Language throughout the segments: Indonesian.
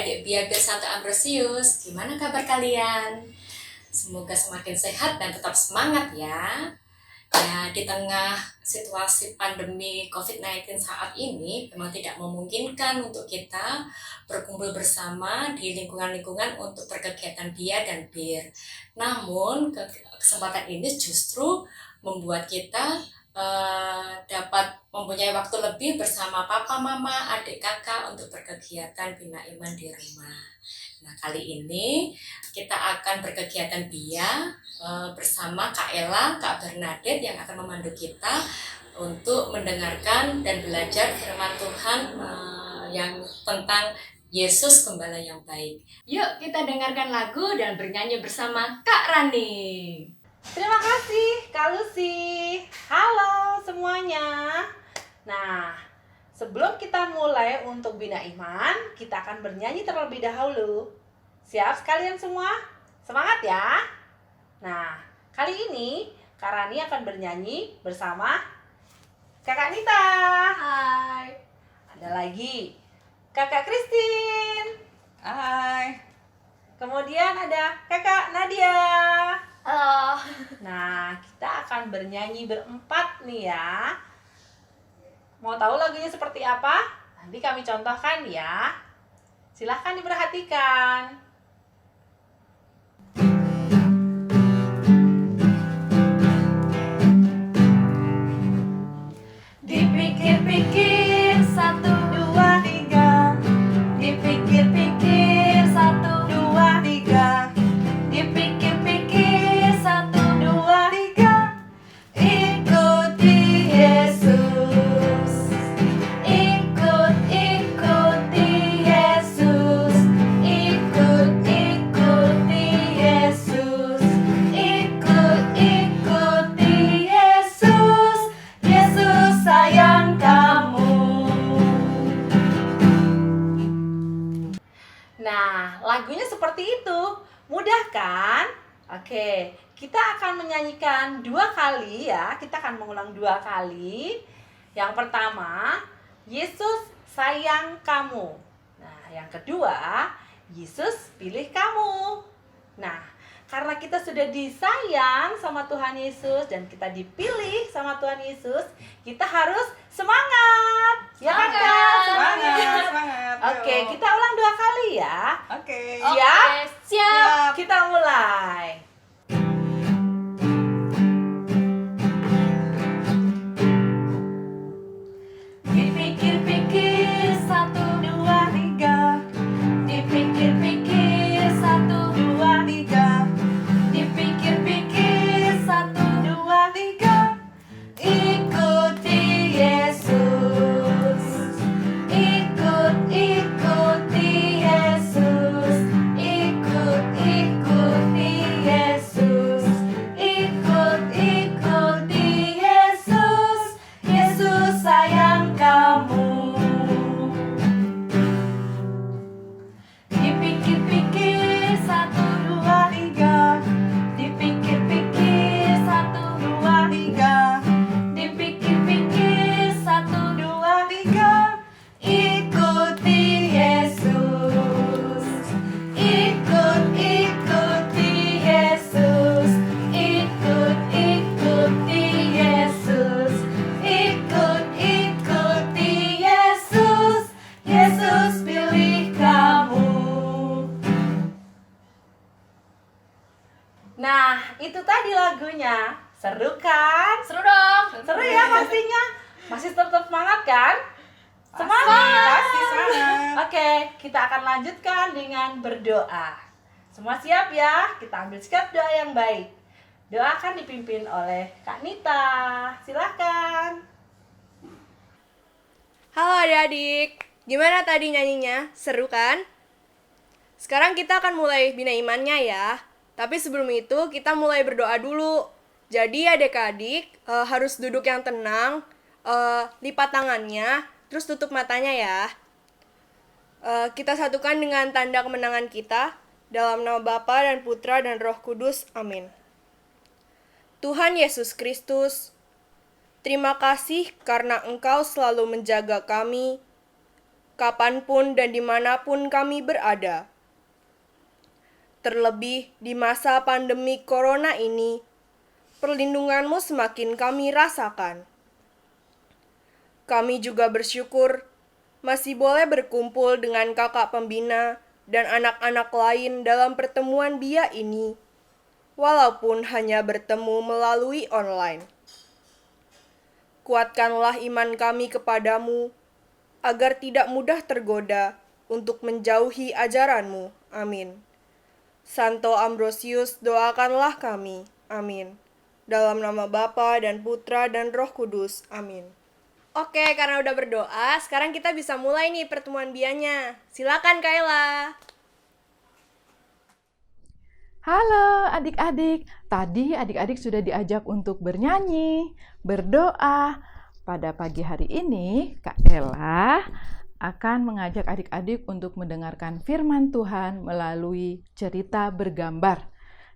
adik-adik biar Santo Ambrosius, gimana kabar kalian? Semoga semakin sehat dan tetap semangat ya. Ya, di tengah situasi pandemi COVID-19 saat ini memang tidak memungkinkan untuk kita berkumpul bersama di lingkungan-lingkungan untuk berkegiatan BIA dan BIR. Namun, kesempatan ini justru membuat kita dapat mempunyai waktu lebih bersama papa, mama, adik, kakak untuk berkegiatan Bina Iman di rumah. Nah, kali ini kita akan berkegiatan BIA bersama Kak Ella, Kak Bernadette yang akan memandu kita untuk mendengarkan dan belajar firman Tuhan yang tentang Yesus Gembala yang baik. Yuk kita dengarkan lagu dan bernyanyi bersama Kak Rani. Terima kasih Kak Lucy. Halo semuanya. Nah, sebelum kita mulai untuk Bina Iman, kita akan bernyanyi terlebih dahulu. Siap sekalian semua? Semangat ya. Nah, kali ini Kak Rani akan bernyanyi bersama Kakak Nita. Hai. Ada lagi Kakak Christine. Hai. Kemudian ada Kakak Nadia. Halo. Nah, kita akan bernyanyi berempat nih ya. Mau tahu lagunya seperti apa? Nanti kami contohkan ya. Silahkan diperhatikan. Dipikir-pikir 1, 2, 3. Dipikir-pikir 1, 2, 3. Dipikir-pikir 1, 2, 3. Ikuti Yesus. Ikuti Yesus. Ikuti Yesus. Ikuti Yesus. Yesus sayang kamu. Nah, lagunya seperti itu. Mudah kan? Oke, kita akan menyanyikan 2 kali ya. Kita akan mengulang 2 kali. Yang pertama, Yesus sayang kamu. Nah, yang kedua, Yesus pilih kamu. Nah, karena kita sudah disayang sama Tuhan Yesus dan kita dipilih sama Tuhan Yesus, kita harus semangat. Ya kan, Kak? Semangat. Oke, kita ulang 2 kali ya. Oke. Siap? Siap. Kita mulai. Dipikir-pikir 1, 2, 3. Dipikir-pikir 1, 2, 3. Dipikir-pikir 1, 2, 3. Ikuti Yesus. Ikuti Yesus. Ikuti Yesus. Ikuti Yesus. Yesus sayang kamu. Dipikir-pikir 1, 2, 3. Dipikir-pikir 1, 2, 3. Dipikir-pikir 1, 2, 3. Ikuti Yesus. Ikuti Yesus. Ikuti Yesus. Ikuti Yesus. Yesus pilih kamu. Nah, itu tadi lagunya. Seru kan? Seru dong. Seru ya pastinya. Masih tetap semangat kan? Semangat. Pasti semangat. Oke, kita akan lanjutkan dengan berdoa. Semua siap ya? Kita ambil sikap doa yang baik. Doa akan dipimpin oleh Kak Nita. Silahkan. Halo adik-adik, gimana tadi nyanyinya? Seru kan? Sekarang kita akan mulai bina imannya ya. Tapi sebelum itu kita mulai berdoa dulu. Jadi adik-adik harus duduk yang tenang, lipat tangannya, terus tutup matanya ya. Kita satukan dengan tanda kemenangan kita. Dalam nama Bapa dan Putra dan Roh Kudus, amin. Tuhan Yesus Kristus, terima kasih karena Engkau selalu menjaga kami. kapanpun dan dimanapun kami berada. Terlebih di masa pandemi corona ini, perlindungan-Mu semakin kami rasakan. Kami juga bersyukur masih boleh berkumpul dengan kakak pembina dan anak-anak lain dalam pertemuan BIA ini, walaupun hanya bertemu melalui online. Kuatkanlah iman kami kepadamu, agar tidak mudah tergoda untuk menjauhi ajaran-Mu. Amin. Santo Ambrosius, doakanlah kami. Amin. Dalam nama Bapa dan Putra dan Roh Kudus. Amin. Oke, karena udah berdoa, sekarang kita bisa mulai nih pertemuan bianya. Silakan Kayla. Halo adik-adik, tadi adik-adik sudah diajak untuk bernyanyi, berdoa. Pada pagi hari ini, Kak Ella akan mengajak adik-adik untuk mendengarkan firman Tuhan melalui cerita bergambar.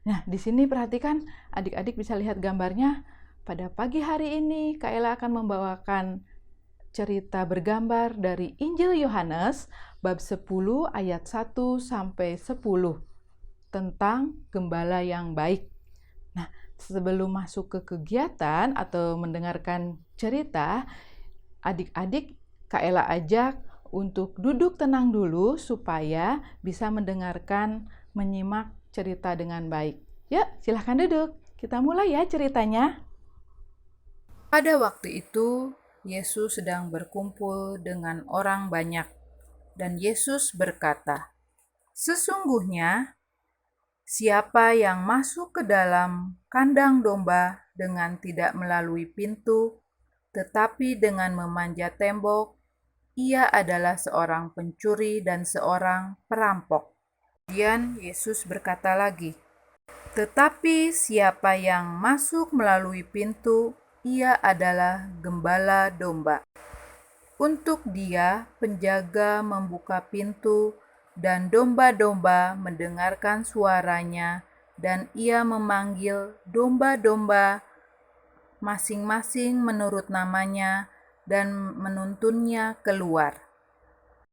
Nah, di sini perhatikan adik-adik bisa lihat gambarnya. Pada pagi hari ini, Kak Ella akan membawakan cerita bergambar dari Injil Yohanes bab 10 ayat 1 sampai 10 tentang gembala yang baik. Nah, sebelum masuk ke kegiatan atau mendengarkan cerita, adik-adik Kak Ella ajak untuk duduk tenang dulu supaya bisa mendengarkan, menyimak cerita dengan baik. Ya, silahkan duduk. Kita mulai ya ceritanya. Pada waktu itu, Yesus sedang berkumpul dengan orang banyak, dan Yesus berkata, "Sesungguhnya, siapa yang masuk ke dalam kandang domba dengan tidak melalui pintu, tetapi dengan memanjat tembok, ia adalah seorang pencuri dan seorang perampok." Kemudian Yesus berkata lagi, "Tetapi siapa yang masuk melalui pintu, ia adalah gembala domba. Untuk dia, penjaga membuka pintu, dan domba-domba mendengarkan suaranya, dan ia memanggil domba-domba masing-masing menurut namanya, dan menuntunnya keluar."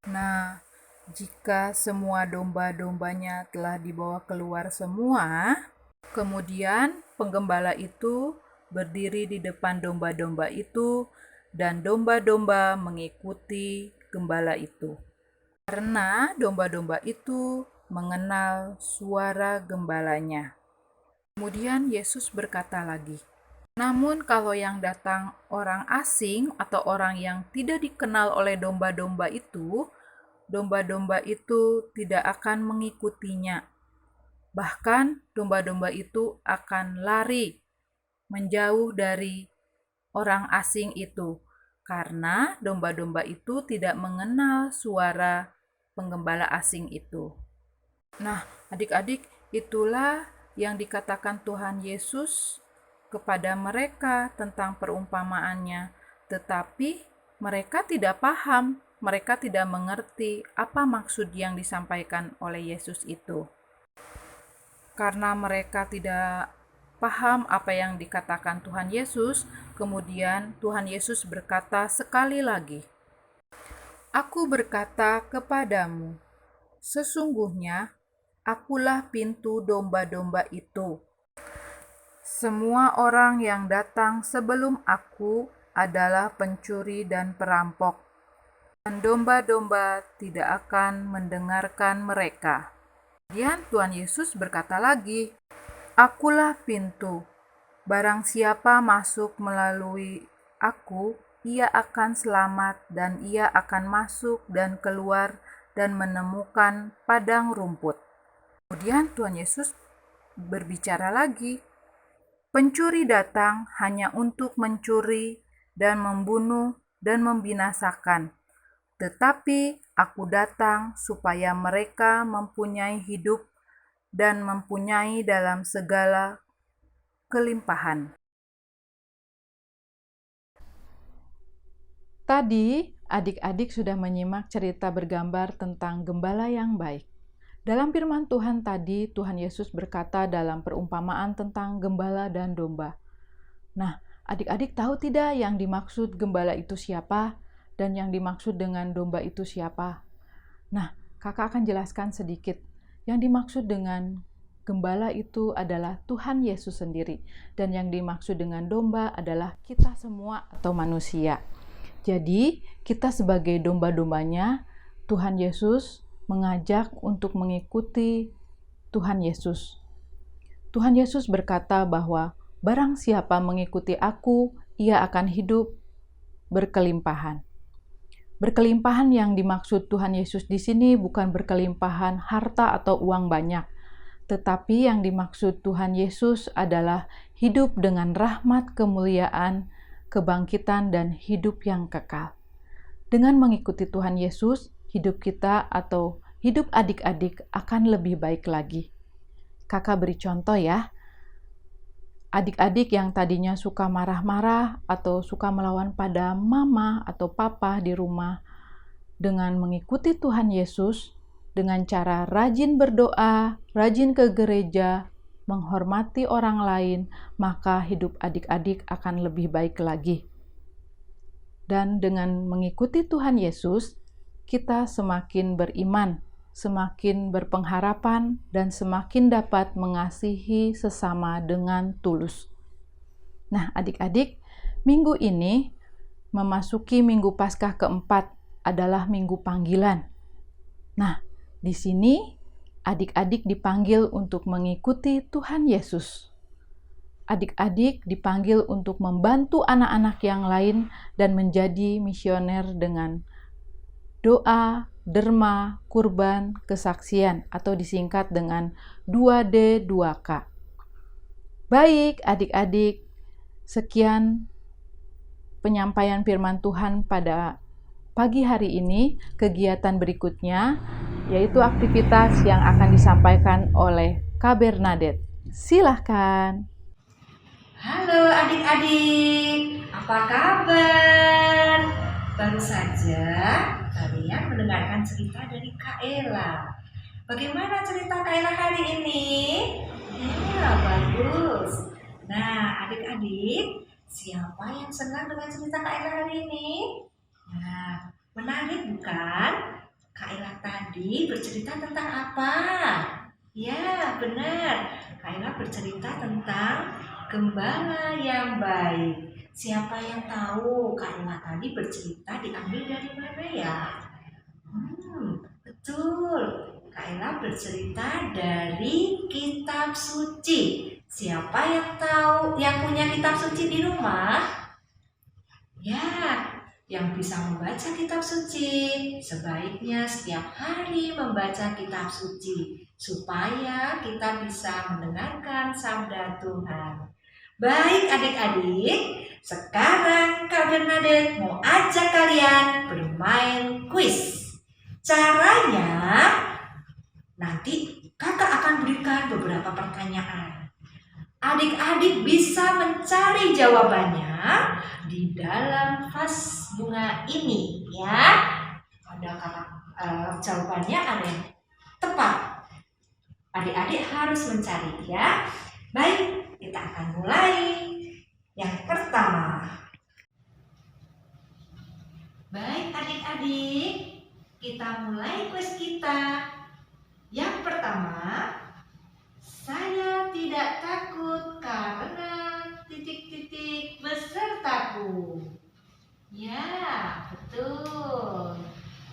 Nah, jika semua domba-dombanya telah dibawa keluar semua, kemudian penggembala itu berdiri di depan domba-domba itu, dan domba-domba mengikuti gembala itu. Karena domba-domba itu mengenal suara gembalanya. Kemudian Yesus berkata lagi, "Namun kalau yang datang orang asing atau orang yang tidak dikenal oleh domba-domba itu tidak akan mengikutinya. Bahkan domba-domba itu akan lari menjauh dari orang asing itu, karena domba-domba itu tidak mengenal suara penggembala asing itu." Nah, adik-adik, itulah yang dikatakan Tuhan Yesus kepada mereka tentang perumpamaannya, tetapi mereka tidak paham, mereka tidak mengerti apa maksud yang disampaikan oleh Yesus itu. Karena mereka tidak paham apa yang dikatakan Tuhan Yesus, kemudian Tuhan Yesus berkata sekali lagi, "Aku berkata kepadamu, sesungguhnya akulah pintu domba-domba itu. Semua orang yang datang sebelum aku adalah pencuri dan perampok, dan domba-domba tidak akan mendengarkan mereka." Kemudian Tuhan Yesus berkata lagi, "Akulah pintu. Barang siapa masuk melalui aku, ia akan selamat dan ia akan masuk dan keluar dan menemukan padang rumput." Kemudian Tuhan Yesus berbicara lagi, "Pencuri datang hanya untuk mencuri dan membunuh dan membinasakan. Tetapi aku datang supaya mereka mempunyai hidup dan mempunyai dalam segala kelimpahan." Tadi, adik-adik sudah menyimak cerita bergambar tentang gembala yang baik. Dalam firman Tuhan tadi, Tuhan Yesus berkata dalam perumpamaan tentang gembala dan domba. Nah, adik-adik tahu tidak yang dimaksud gembala itu siapa? dan yang dimaksud dengan domba itu siapa? Nah, kakak akan jelaskan sedikit. Yang dimaksud dengan gembala itu adalah Tuhan Yesus sendiri, dan yang dimaksud dengan domba adalah kita semua atau manusia. Jadi, kita sebagai domba-dombanya, Tuhan Yesus mengajak untuk mengikuti Tuhan Yesus. Tuhan Yesus berkata bahwa barang siapa mengikuti aku, ia akan hidup berkelimpahan. Berkelimpahan yang dimaksud Tuhan Yesus di sini bukan berkelimpahan harta atau uang banyak, tetapi yang dimaksud Tuhan Yesus adalah hidup dengan rahmat, kemuliaan, kebangkitan, dan hidup yang kekal. Dengan mengikuti Tuhan Yesus, hidup kita atau hidup adik-adik akan lebih baik lagi. Kakak beri contoh ya. Adik-adik yang tadinya suka marah-marah atau suka melawan pada mama atau papa di rumah, dengan mengikuti Tuhan Yesus, dengan cara rajin berdoa, rajin ke gereja, menghormati orang lain, maka hidup adik-adik akan lebih baik lagi. Dan dengan mengikuti Tuhan Yesus, kita semakin beriman, semakin berpengharapan, dan semakin dapat mengasihi sesama dengan tulus. Nah, adik-adik, minggu ini memasuki minggu Paskah keempat adalah minggu panggilan. Nah, di sini adik-adik dipanggil untuk mengikuti Tuhan Yesus. Adik-adik dipanggil untuk membantu anak-anak yang lain dan menjadi misioner dengan doa, derma, kurban, kesaksian, atau disingkat dengan 2D 2K. Baik adik-adik, sekian penyampaian firman Tuhan pada pagi hari ini. Kegiatan berikutnya yaitu aktivitas yang akan disampaikan oleh Kak Bernadette. Silahkan. Halo adik-adik, apa kabar? Baru saja kalian mendengarkan cerita dari Kak Ella. Bagaimana cerita Kak Ella hari ini? Ya, bagus. Nah, adik-adik, siapa yang senang dengan cerita Kak Ella hari ini? Nah, menarik bukan? Kak Ella tadi bercerita tentang apa? Ya, benar. Kak Ella bercerita tentang gembala yang baik. Siapa yang tahu Kak Ella tadi bercerita diambil dari mana ya? Betul. Kak Ella bercerita dari kitab suci. Siapa yang tahu, yang punya kitab suci di rumah? Ya, yang bisa membaca kitab suci. Sebaiknya setiap hari membaca kitab suci supaya kita bisa mendengarkan sabda Tuhan. Baik adik-adik, sekarang Kak Bernadette mau ajak kalian bermain kuis. Caranya, nanti kakak akan berikan beberapa pertanyaan. Adik-adik bisa mencari jawabannya di dalam vas bunga ini ya. Ada kata jawabannya ada yang tepat. Adik-adik harus mencari ya. Baik, kita akan mulai. Yang pertama. Baik adik-adik, kita mulai kuis kita. Yang pertama, saya tidak takut karena titik-titik besertaku. Ya, betul.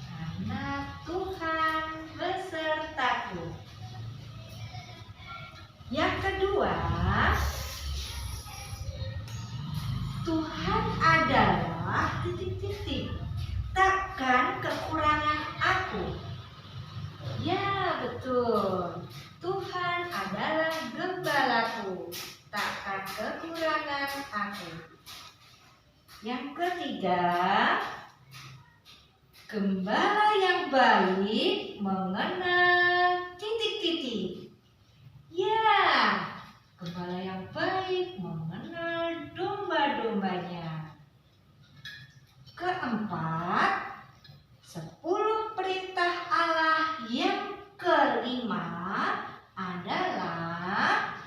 Karena Tuhan besertaku. Yang kedua, Tuhan adalah titik-titik, takkan kekurangan aku. Ya, betul. Tuhan adalah gembalaku, takkan kekurangan aku. Yang ketiga, gembala yang baik mengenal titik-titik. Ya, gembala yang baik mengenal domba-dombanya. Keempat, 10 perintah Allah yang kelima adalah,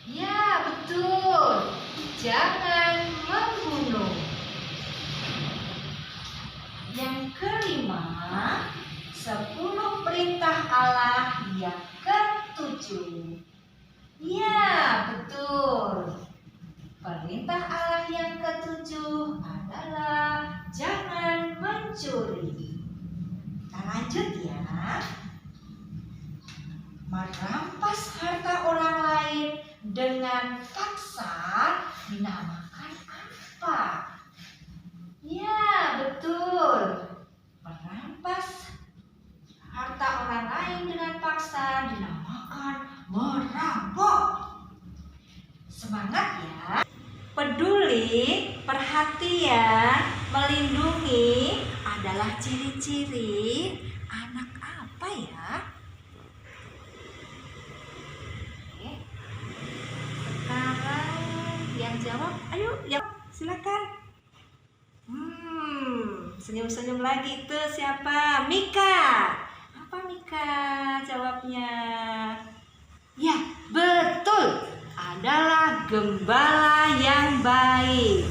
ya betul, jangan membunuh. Yang kelima, 10 perintah Allah yang ketujuh. Ya, betul. Perintah Allah yang ketujuh adalah jangan mencuri. Kita lanjut ya. Merampas harta orang lain dengan paksa dinamakan apa? Ya, betul. Merampas harta orang lain dengan paksa dinamakan merampok. Semangat ya. Peduli, perhatian, melindungi adalah ciri-ciri anak apa ya? Oke. Sekarang yang jawab, ayo silakan. Senyum-senyum lagi itu siapa? Mika. Apa Mika jawabnya? Ya, betul. Adalah gembala yang baik.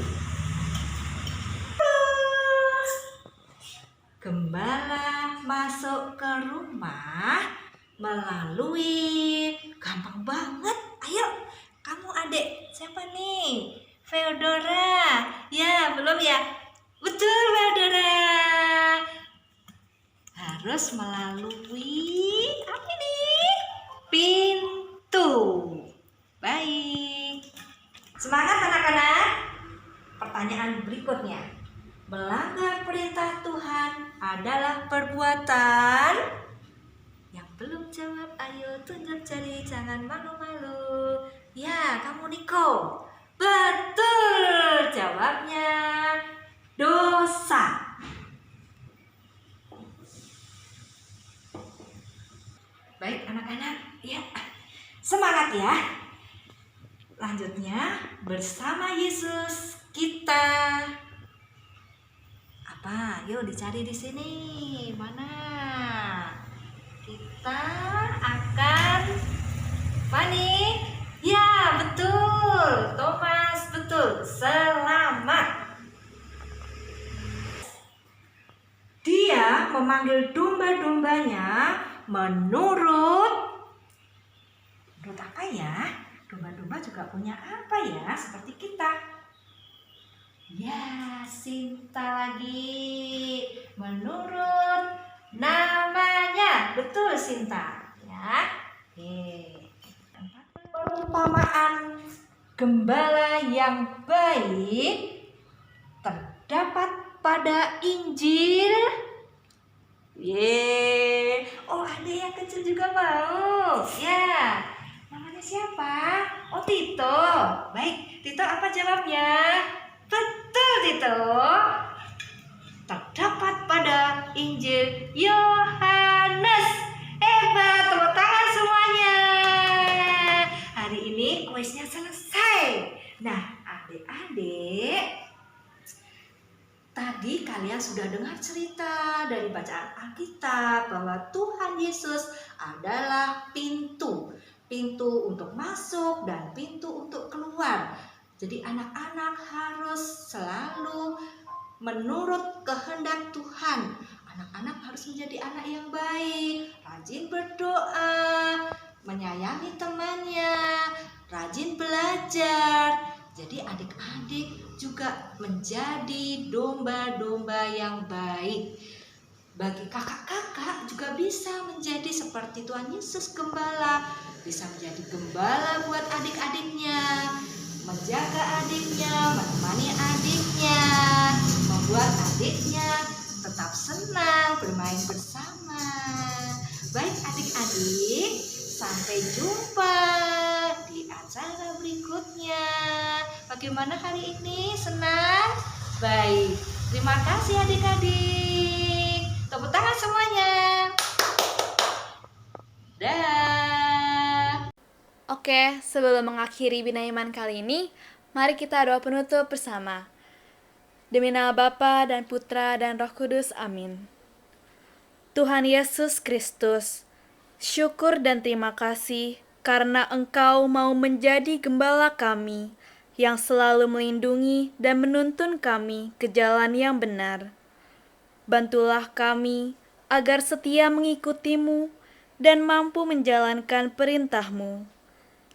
Gembala masuk ke rumah melalui gampang banget. Ayo, kamu adik siapa nih? Feodora. Ya, belum ya? Betul, Feodora. Harus melalui apa nih? Pintu. Baik. Semangat anak-anak. Pertanyaan berikutnya. Melanggar perintah Tuhan adalah perbuatan. Yang belum jawab, ayo tunjuk jari, jangan malu-malu. Ya, kamu Niko. Betul. Jawabnya dosa. Baik anak-anak, ya. Semangat ya. Lanjutnya, bersama Yesus kita apa? Yuk dicari di sini. Mana? Kita akan apa nih? Ya, betul. Thomas, betul. Selamat. Dia memanggil domba-dombanya menurut apa ya? Domba-domba juga punya apa ya? Seperti kita. Ya, Sinta lagi. Menurut namanya. Betul, Sinta. Ya. Oke. Perumpamaan gembala yang baik terdapat pada Injil. Oh, ada yang kecil juga mau. Ya. Namanya siapa? Oh, Tito. Baik, Tito apa jawabnya? Betul, Tito. Terdapat pada Injil Yohanes. Hebat, tepuk tangan semuanya. Hari ini kuisnya selesai. Nah, adik-adik, tadi kalian sudah dengar cerita dari bacaan Alkitab bahwa Tuhan Yesus adalah pintu. Pintu untuk masuk dan pintu untuk keluar. Jadi anak-anak harus selalu menurut kehendak Tuhan. Anak-anak harus menjadi anak yang baik, rajin berdoa, menyayangi temannya, rajin belajar. Jadi adik-adik juga menjadi domba-domba yang baik. Bagi kakak-kakak juga bisa menjadi seperti Tuhan Yesus gembala. Bisa menjadi gembala buat adik-adiknya, menjaga adiknya, menemani adiknya, membuat adiknya tetap senang bermain bersama. Baik adik-adik, sampai jumpa di acara berikutnya. Bagaimana hari ini? Senang? Baik, terima kasih adik-adik. Tepuk tangan semuanya. Dah. Oke, sebelum mengakhiri Binaiman kali ini, mari kita doa penutup bersama. Demi nama Bapa dan Putra dan Roh Kudus, amin. Tuhan Yesus Kristus, syukur dan terima kasih karena Engkau mau menjadi gembala kami yang selalu melindungi dan menuntun kami ke jalan yang benar. Bantulah kami agar setia mengikutimu dan mampu menjalankan perintahmu.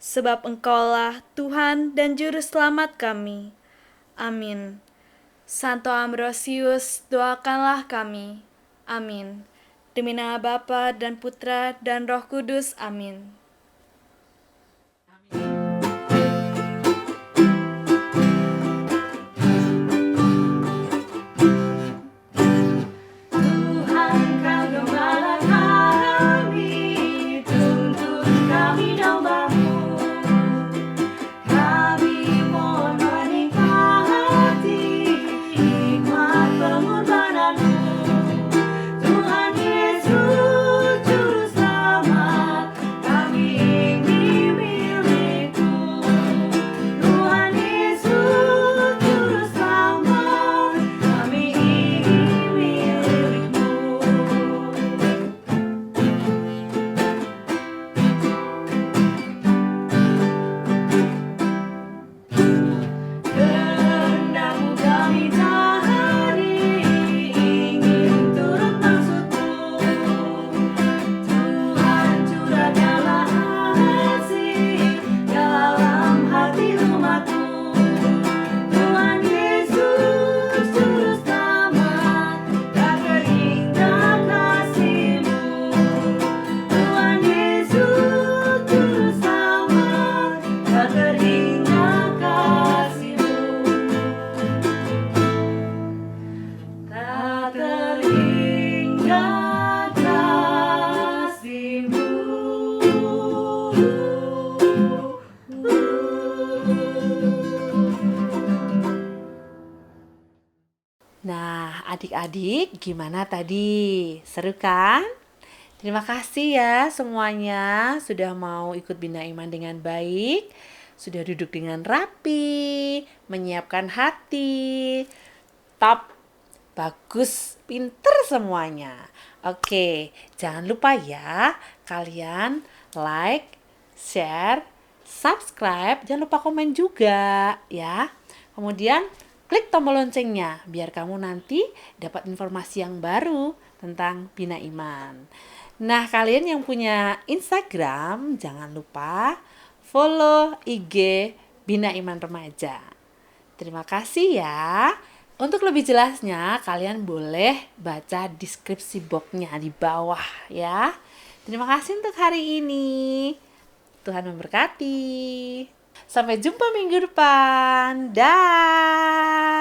Sebab Engkaulah Tuhan dan Juru Selamat kami. Amin. Santo Ambrosius, doakanlah kami. Amin. Demi nama Bapa dan Putra dan Roh Kudus. Amin. Tuhan kau gembala kami, tuntun kami domba-Mu. Kami mohon menikmati hikmat pengorbanan-Mu. Tuhan Yesus Juru Selamat, kami ingin milik-Mu. Tuhan Yesus Juru Selamat, kami ingin milik-Mu. Kehendak-Mu kami cari, ingin turut maksud-Mu. Tuhan curahkanlah kasih dalam hati umat-Mu. Tuhan Yesus Juru Selamat, tak terindah kasih-Mu. Tuhan Yesus Juru Selamat, tak terindah kasih-Mu. Tak terindah kasih-Mu. Nah, adik-adik, gimana tadi? Seru kan? Terima kasih ya semuanya sudah mau ikut Bina Iman dengan baik, sudah duduk dengan rapi, menyiapkan hati. Top, bagus, pinter semuanya. Oke, jangan lupa ya, kalian like, share, subscribe, jangan lupa komen juga ya. Kemudian klik tombol loncengnya biar kamu nanti dapat informasi yang baru tentang Bina Iman. Nah, kalian yang punya Instagram jangan lupa follow IG Bina Iman Remaja. Terima kasih ya. Untuk lebih jelasnya kalian boleh baca deskripsi boxnya di bawah ya. Terima kasih untuk hari ini. Tuhan memberkati. Sampai jumpa minggu depan. Dah.